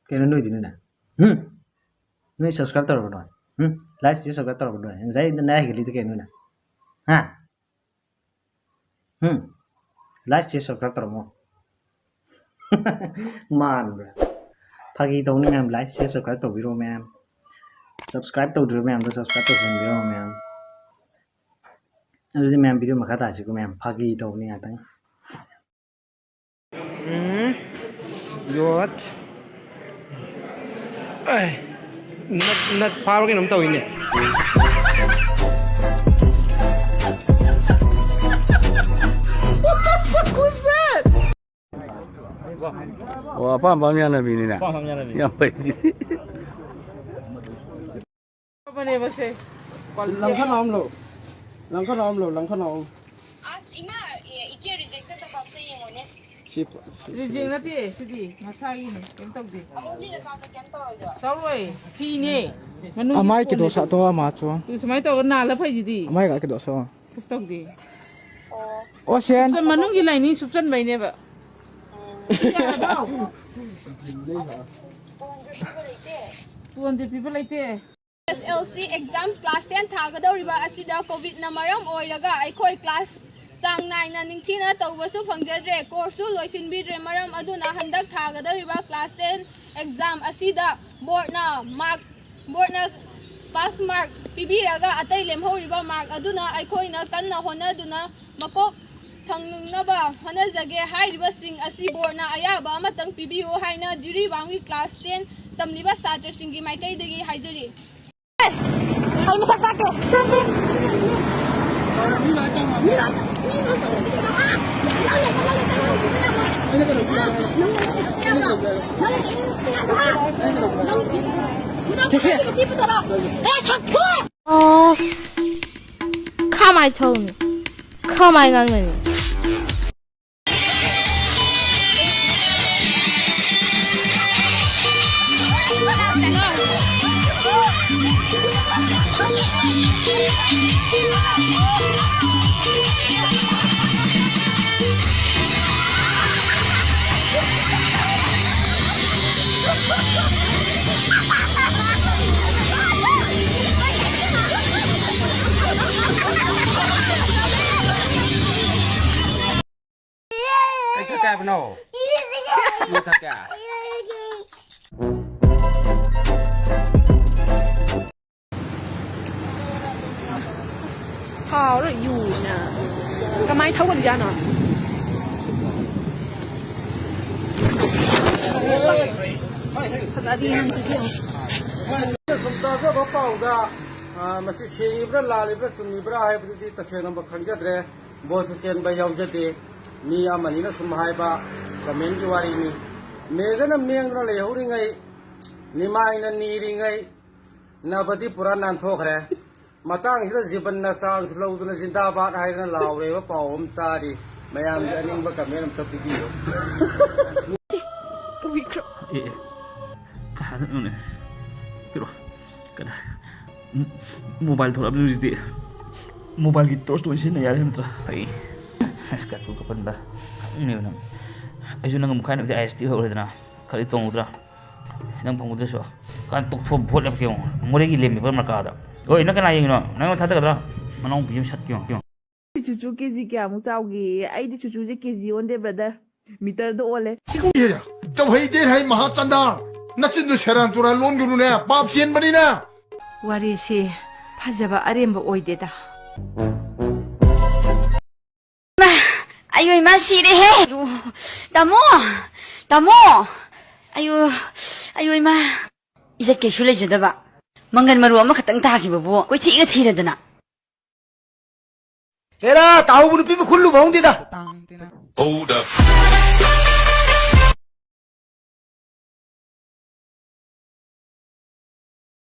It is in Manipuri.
cái nó nuôi thì nè nuôi subscribe tao rồi like chia subscribe tao rồi giấy này cái gì cái nuôi nè ha like chia subscribe tao rồi man phagi tao nên em like chia subscribe tao video em subscribe tao rồi em subscribe tao video em rồi em video mà khá tài chỉ của em phagi tao nên anh Yot. Ay, not power cái nắm tàu này. What the fuck was that? Wah, apa bangnya nabi ini nak? Yang baik. Apa ni masih? Langkah nom lo. Langkah nom. Ima, ice rejected the box saying on it. Reject nanti, sini, masai ni, kentok di. Ako ni nakaka kento aja. Tahu pi ni. Amai ke dosa tu ama tu. Tu semai tahu kena lah pai jadi. Amai ke dosa. Kentok di. Oh sen. Subsan manung gila ini subsan bayi ni apa? 200 people like that. SLC exam class 10 thagadauriba asida covid na maram oiraga aikoi class chang 9 na ningthina tawbasu phangjadre course loisinbidre maram aduna handak thagadauriba class 10 exam asida board na pass mark pibiraga atai lemhoriba mark aduna aikoi na kanna honaduna makok thangnaba honajage hairiba sing asi board na ayaba amatang pibiu haina juri wangi class 10 tamliba satra singi maikai degi haijari ay masakta ke Come I told me. Come I ngang này. Kakak benar. Lu kakak. Thảo rồi dù nè. Cái máy thấu con ra nè. Thật ra đi ăn cái gì? Sumta jo bapau da. Masih sehibra lalibra sunibra hai budi tasena bakhanjadre. Bos chen ba yaujate. Mi amani na sumhai ba kamen ki wari ni. Megana mengra le hori ngai. Nimai na niri ngai. Nabati puran nan thokre. Matang sila jiban na sang sila uduna zindabad hai na laure ba pawom tari. Mayam aning ba kamen am tapidio. Wikro. Kahana nune. Pero kada mobile thoda abnu jiti. Mobile ki torch to sin na yar hemtra. Ai. Askat ko kapan ba. Ini na. Ayu nang mukha na IST ho redna. Khali tong udra. Nang phangudra so. Kan tok tho bhot lam kyong. More gi lem ba marka da. Oi na kana yeng no. Nang thata kadra. Manong bim sat kyong. Chuchu kg kya mu chawgi. Ai di chuchu je kg onde brother. Meter do ole. Iya, jauh hidin hai mahatanda. Nasi nu seran tura lon guru ne, bab sien bani na. Warisi fajaba aremba oideda. ayo masih deh tamu ayo ma izat ke shule jada ba mangan maru ama khatang ta ki babu koi thi ga thira dana Era tahu bulu pipi khullu bhaung dida. Hold up.